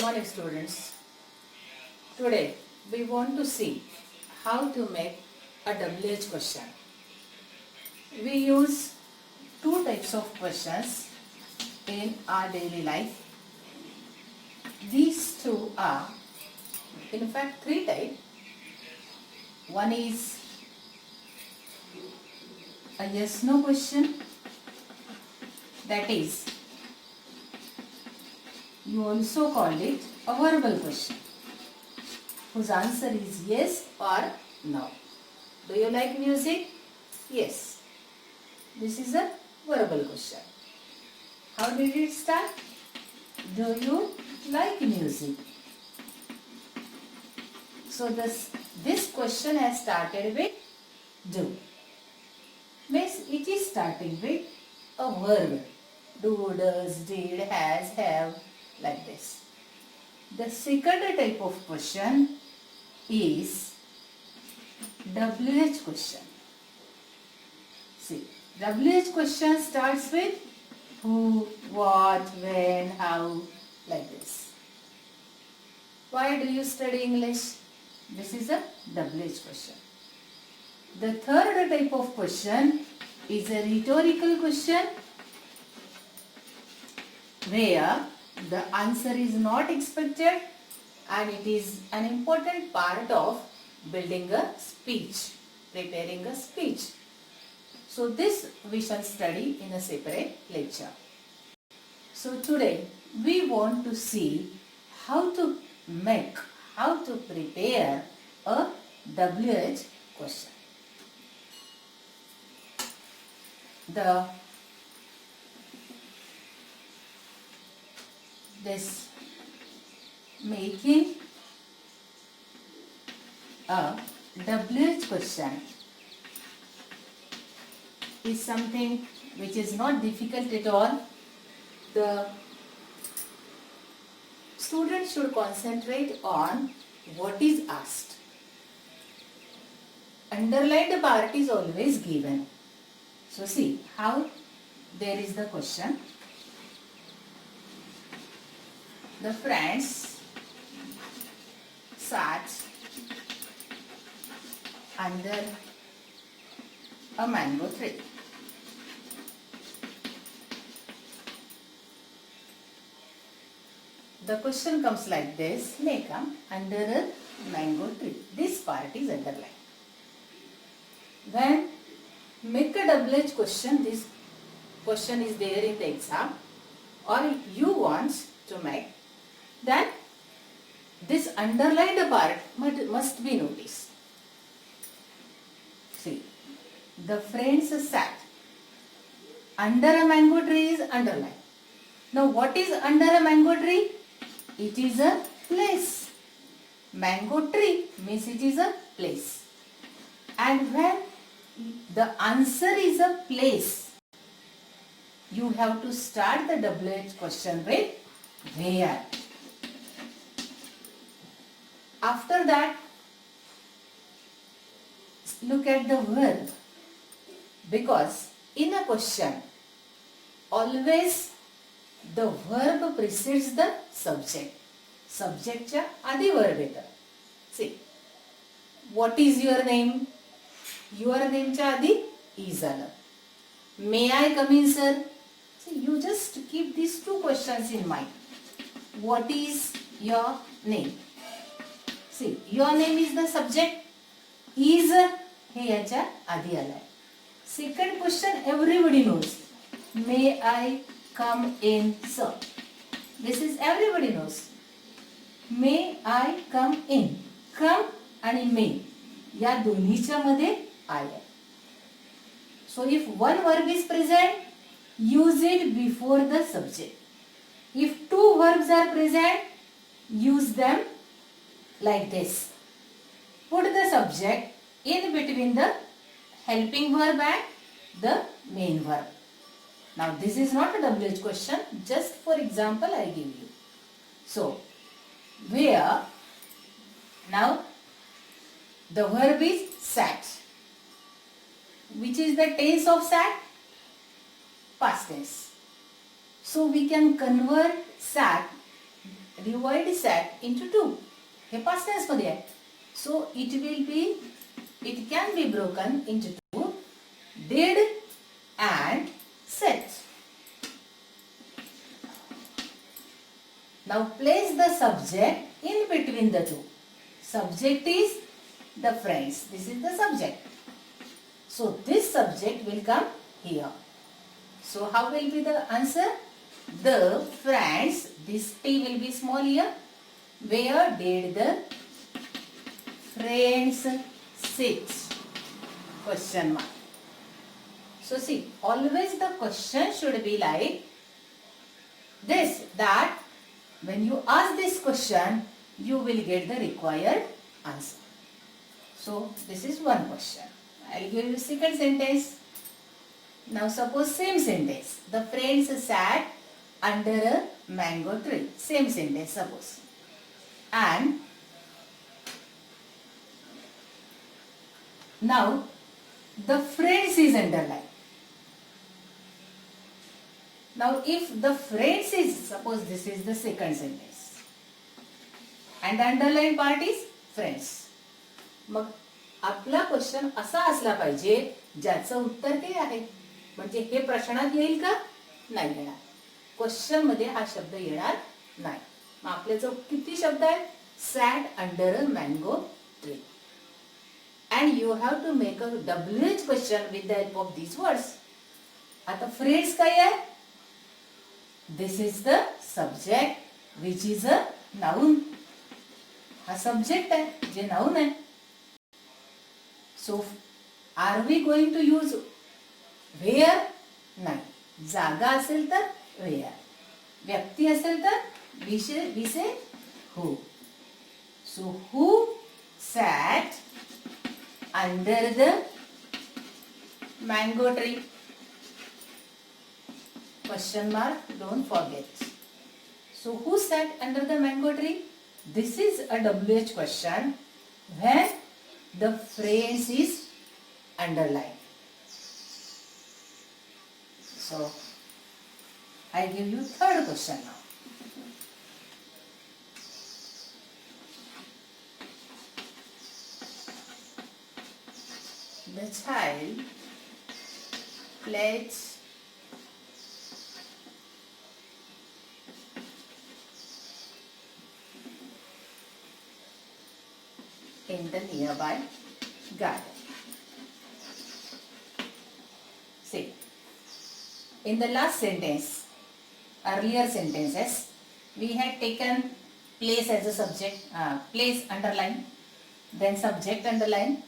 morning, students. Today we want to see how to make a WH question. We use two types of questions in our daily life. These two are, in fact, three types. One is a yes-no question, that is, you also call it a verbal question, whose answer is yes or no. Do you like music? Yes. This is a verbal question. How did it start? Do you like music? So this question has started with do. Means it is starting with a verb. Do, does, did, has, have, like this. The second type of question is WH question. See, WH question starts with who, what, when, how, like this. Why do you study English? This is a WH question. The third type of question is a rhetorical question where the answer is not expected and it is an important part of building a speech, preparing a speech. So this we shall study in a separate lecture. So today we want to see how to prepare a WH question. This making a WH question is something which is not difficult at all. The student should concentrate on what is asked. Underlined part is always given. So see how there is the question. The friends sat under a mango tree. The question comes like this: may come under a mango tree. This part is underlined. When make a WH question, this question is there in the exam, or you want to make, then this underlined part must be noticed. See, the friends sat under a mango tree is underlined. Now what is under a mango tree? It is a place. Mango tree means it is a place. And when the answer is a place, you have to start the WH question with where. After that, look at the verb, because in a question always the verb precedes the subject. Subjectच्या आधी verb येतं. See, what is your name? Your name च्या आधी is आलं. May I come in, sir? See, you just keep these two questions in mind. What is your name? See, your name is the subject. Is हे याच्या आधी आलाय. Second question everybody knows. May I come in, sir? This is everybody knows. May I come in? Come आणि may या दोन्हीच्या मध्ये I आहे. So if one verb is present, use it before the subject. If two verbs are present, use them like this. Put the subject in between the helping verb and the main verb. Now this is not a WH question, just for example I give you. So where, now the verb is sat. Which is the tense of sat? Past tense. So we can convert sat divide sat into two. Hey past tense मध्ये आहे. So it can be broken into two, did and sat. Now place the subject in between the two. Subject is the friends. This is the subject. So this subject will come here. So how will be the answer? The friends, this T will be small here. Where did the friends sit? Question mark. So see, always the question should be like this, that when you ask this question, you will get the required answer. So this is one question. I will give you second sentence. Now suppose same sentence. The friends sat under a mango tree. Same sentence suppose. And now the friends is underlined. Now if the friends is, suppose this is the second sentence. And the underlined part is friends. मग आपला question असा असला पाहिजे ज्याचं उत्तर हे आहे. म्हणजे हे प्रश्नात येईल का? नाही येणार. क्वेश्चन मध्ये हा शब्द येणार नाही. मग आपले जो किती शब्द आहेत? sat under a mango tree. And you have to make a WH question with the help of these words. आता फ्रेंड्स काय आहे? This is the subject which is a noun. हा सब्जेक्ट आहे जे नाउन आहे. So are we going to use where? नाही. जागा असेल तर where. व्यक्ती असेल तर we say who. So who sat under the mango tree? Question mark, don't forget. So who sat under the mango tree? This is a WH question when the phrase is underlined. So I give you third question now. The child played in the nearby garden. See, in the last sentence, earlier sentences, we had taken place as a subject, place underline, then subject underline.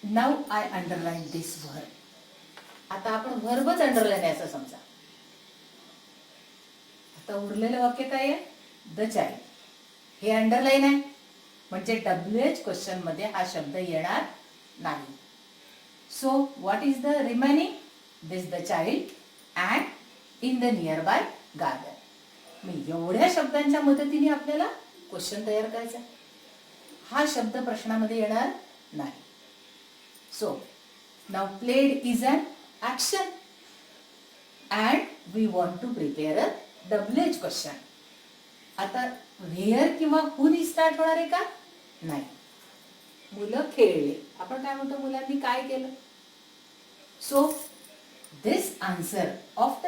Now I underline this verb. आता आपण वर्बच underline आहे असं समजा. आता उरलेलं वाक्य काय आहे? The child. हे अंडरलाईन आहे म्हणजे WH क्वेश्चन मध्ये हा शब्द येणार नाही. So what is the remaining? This the child and in the nearby garden. मी एवढ्या शब्दांच्या मदतीने आपल्याला क्वेश्चन तयार करायचा. हा शब्द प्रश्नामध्ये येणार नाही. So now played is an action and we want to prepare a WH question. आता व्हेअर किंवा हुनी स्टार्ट होणार आहे का? नाही. मुलं खेळले. आपण काय म्हणतो? मुलांनी काय केलं? So this answer of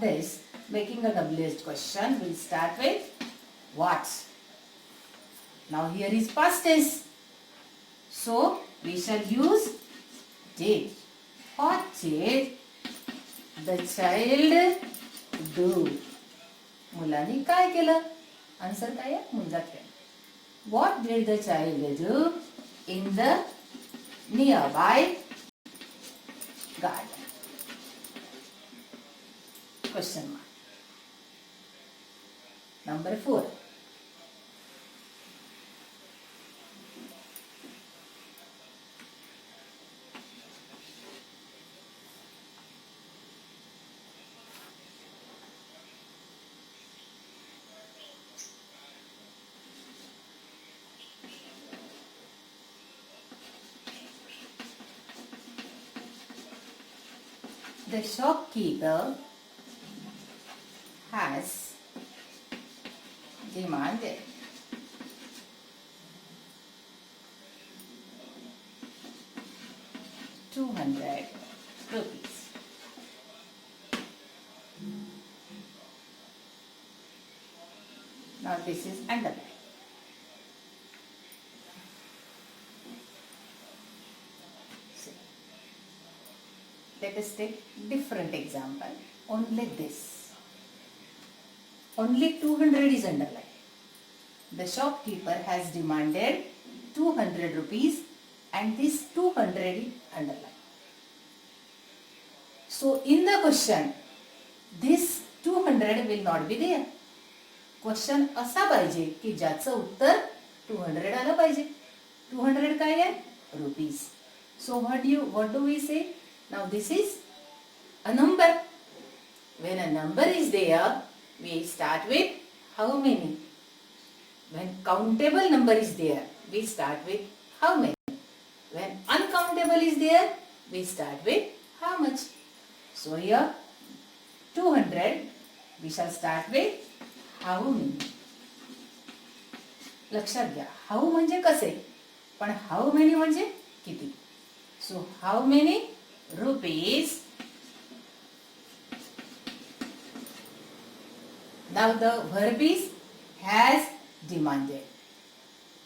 this making a WH question will start with what. Now here is past tense. So we shall use did. What did the child do? मुलांनी काय केलं? आन्सर काय आहे? मुलगा खेळ. What did the child do in the nearby garden? Question mark. Number 4. The shopkeeper has demanded. ₹200. Now this is underlined. See. Let us take different example. Only this. Only 200 is underlined. The shopkeeper has demanded 200 rupees and this 200 is underlined. So in the question, this 200 will not be there. Question असा पाहिजे की ज्याचं उत्तर 200 आलं पाहिजे. 200 काय आहे? Rupees. So what do we say? Now this is a number. When a number is there, we start with how many? When countable number is there, we start with how many? When uncountable is there, we start with how much? So here 200, we shall start with how many. लक्षात घ्या, हाऊ म्हणजे कसे, पण हाऊ many म्हणजे किती. So how many rupees. Now the verb is has demanded.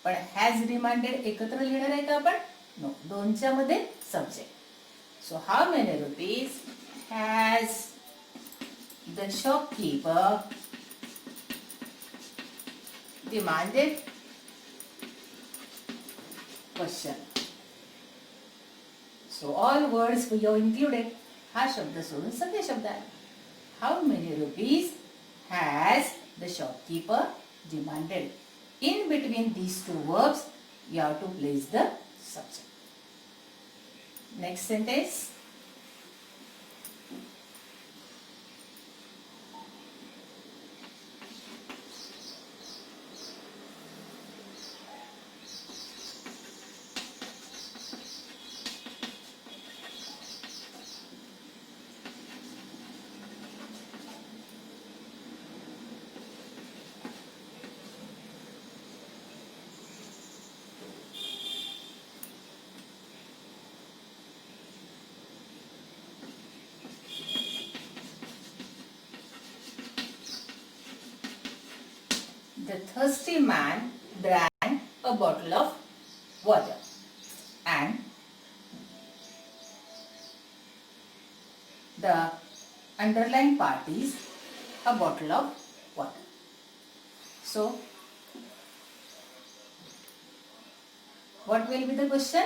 पण has demanded एकत्र लिहिणार आहे का आपण? नो, दोनच्या मध्ये subject. So how many rupees has the shopkeeper demanded? Question. So all words we have included. हा शब्द सोडून सगळे शब्द आहेत. How many rupees has the shopkeeper demanded? In between these two verbs, you have to place the subject. Next sentence. The thirsty man drank a bottle of water and the underlined part is a bottle of water. So, what will be the question?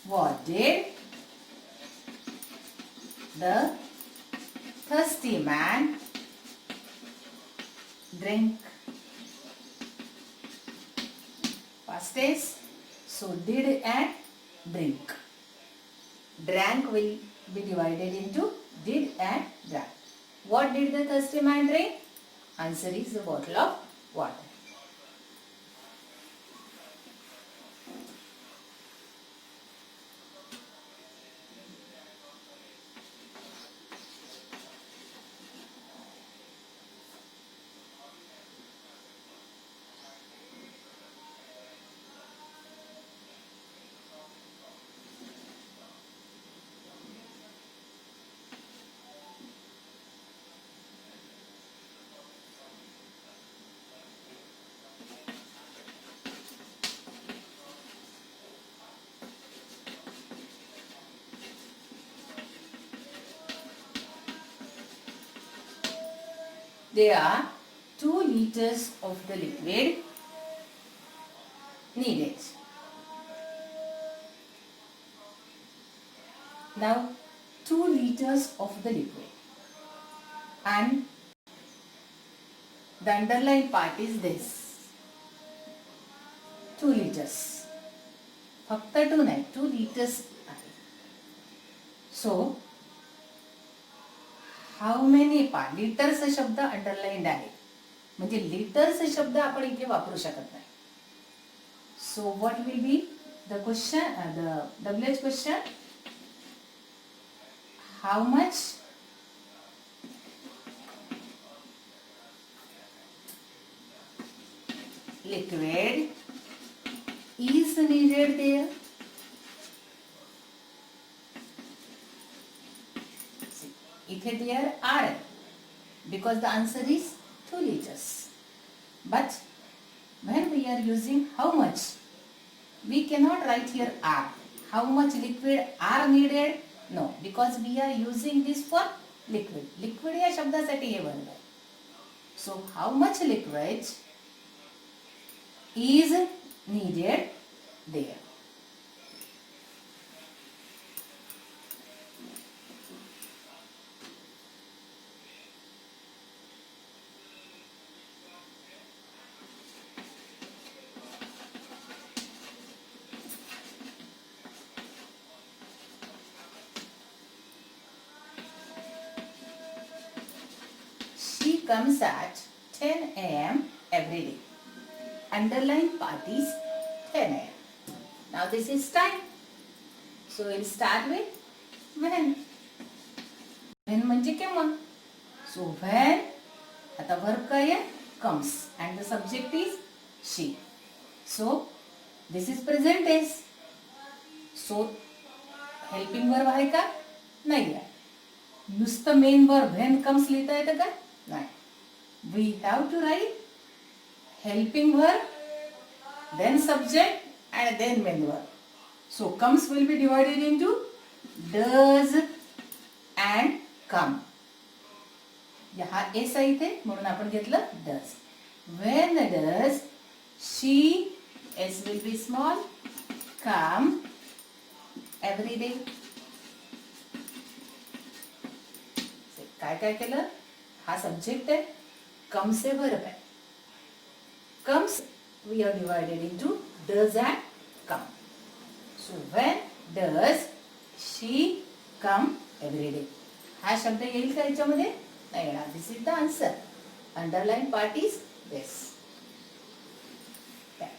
What did the thirsty man drink? Past tense. So did and drink. Drank will be divided into did and drank. What did the thirsty man drink? Answer is a bottle of water. There are 2 liters of the liquid needed. Now 2 liters of the liquid and the underlined part is this. 2 liters. फक्त 2 नाही, 2 liters आहे. So how many part, litres शब्द underlined आहे, म्हणजे litres शब्द आपण इथे वापरू शकत नाही. So what will be the question, the WH question? How much liquid is needed there? See, इथे there are, because the answer is 2 liters. But when we are using how much, we cannot write here are. How much liquid are needed? No, because we are using this for liquid. Liquid या शब्दासाठी हे verb आहे. So how much liquid is needed there? She comes at 10 a.m. every day. Underline part is 10 a.m. Now this is time. So we'll start with when. When म्हणजे केव्हा. So when, आता verb काय आहे? Comes and the subject is she. So this is present tense. So helping verb आहे का? नाही आहे. नुसतं मेन verb when comes लिहिता येतं का? नाही. We have to write helping verb, then subject and then main verb. So comes will be divided into does and come. हा एस आहे इथे म्हणून आपण घेतलं does. When does she, s will be small, come every day. काय काय केलं? हा सब्जेक्ट आहे, comes से verb है. Comes we are divided into does and come. So when does she come every day? हा शब्द येईल का याच्यामध्ये? नाही येणार. This is the answer. Underline part is this. Okay.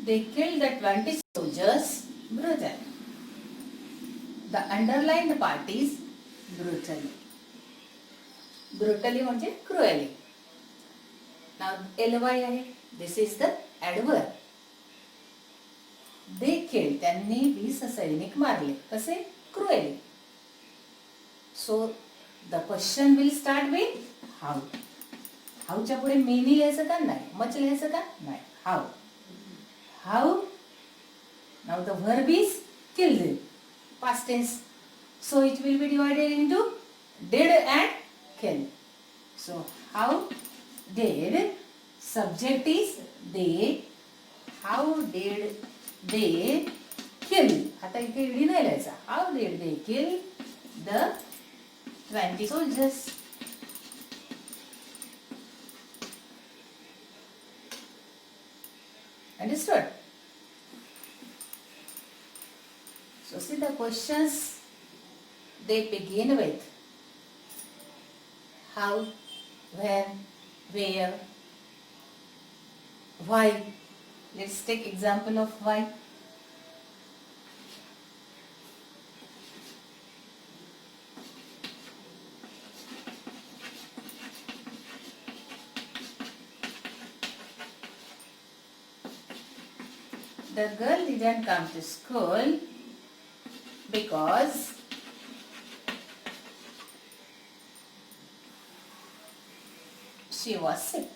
They killed the 20 soldiers brutally. The underlined part is brutally. Brutally म्हणजे cruelly. Now ly आहे. This is the adverb. They killed, त्यांनी 20 सैनिक मारले. कसे? Cruelly. So the question will start with how. How च्या पुढे many लिहायचं का? नाही. Much लिहायचं का? नाही. How. How? Now the verb is killed, past tense. So it will be divided into did and killed. So how did, subject is they. How did they kill? आता इथे ईडी नाही लिहायचा. How did they kill the 20 soldiers? Understood? So see the questions, they begin with how, when, where, why. Let's take example of why. The girl didn't come to school because she was sick.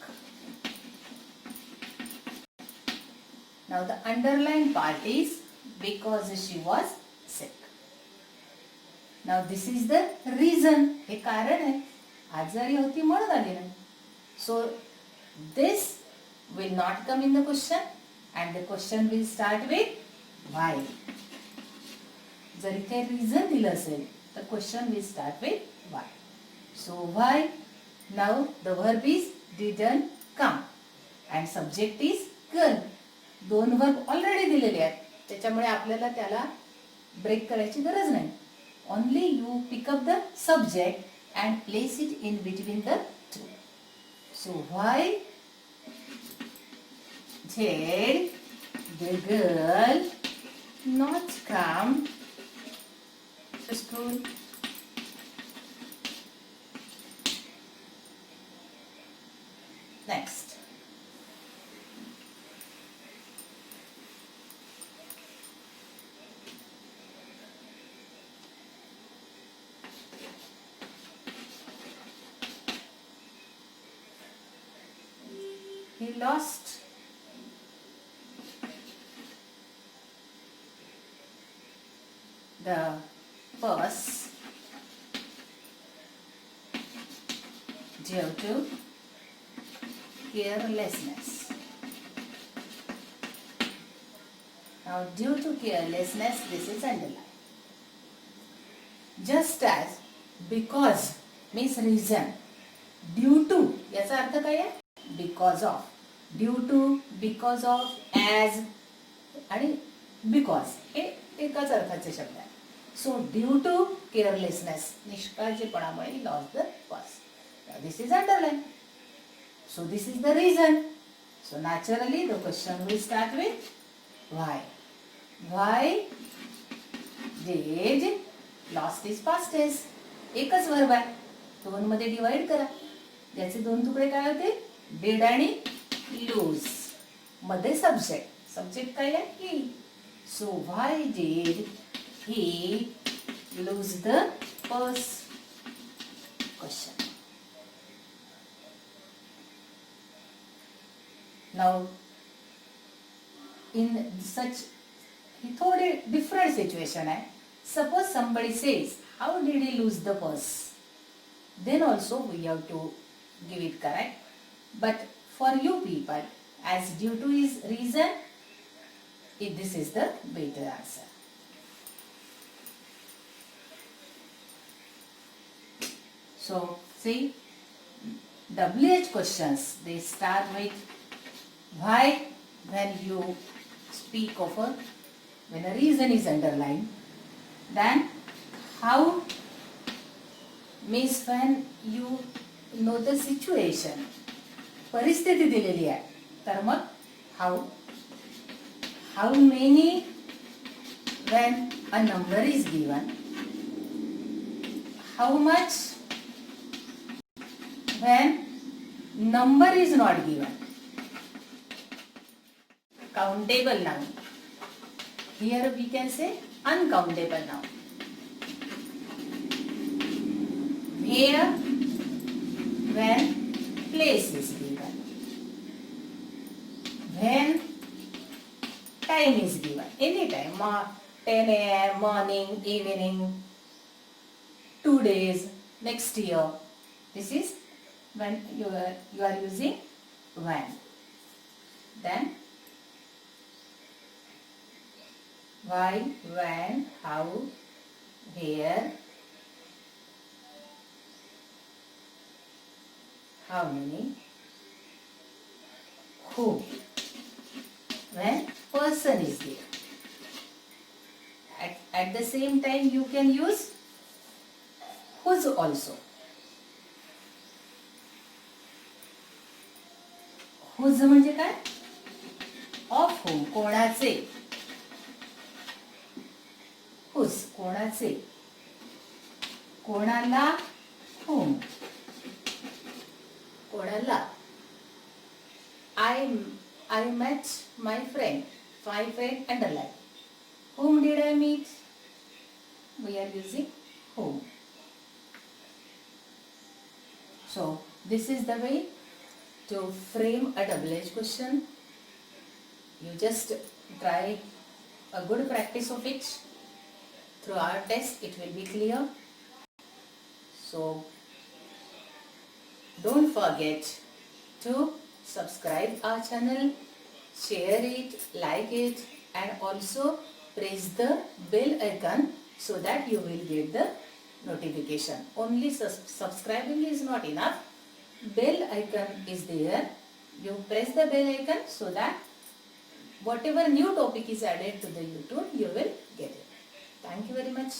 Now the underlined part is because she was sick. Now this is the reason. हे कारण आहे. आजारी होती म्हणून आली नाही. So this will not come in the question. And the question will start with why. जर इथे reason दिलं असेल तर question will start with why. So why Now the verb is didn't come and subject is girl. दोन verb already दिलेले आहेत, त्याच्यामुळे आपल्याला त्याला ब्रेक करायची गरज नाही. Only you pick up the subject and place it in between the two. So why did the girl not come to school? Next. He lost the purse due to carelessness. Now due to carelessness, this is underlined. Just as because means reason, due to याचा अर्थ काय आहे? Because of, due to, because of, as आणि because हे एकाच अर्थाचे शब्द आहे. So due to carelessness, निष्काळजीपणामुळे lost the purse. This is underline. So this is the reason. So naturally the question will start with why. Why did lost is past tense. एकच verb आहे, दोन मध्ये divide करा. याचे दोन तुकडे काय होते? did आणि lose. मध्ये सब्जेक्ट, सब्जेक्ट काय आहे? he. So why did he lose the purse? Question. Now in such he थोड़े different situation है. Suppose somebody says, how did he lose the purse? Then also we have to give it correct. But for you people, as due to his reason, this is the better answer. So see, WH questions, they start with why when you speak of when a reason is underlined. Then how means when you know the situation, परिस्थिती दिलेली आहे, तर मग how many when a number is given, how much when number is not given. Countable noun. Here we can say uncountable noun. Where when place is given. When time is given. Any time. 10 a.m., morning, evening, 2 days, next year. This is when you are using when. Then why, when, how, where, how many, who. When person is there. At the same time you can use whose also. whose म्हणजे काय? of whom, कोणाचे. whose, कोणाचे. कोणाला, whom. कोणाला. I met my friend. My friend underline. Whom did I meet? We are using whom. So this is the way to frame a WH question. You just try a good practice of it. Through our test it will be clear. So don't forget to subscribe our channel, share it, like it, and also press the bell icon so that you will get the notification. Only subscribing is not enough. bell icon is there. You press the bell icon so that whatever new topic is added to the YouTube, you will get it. Thank you very much.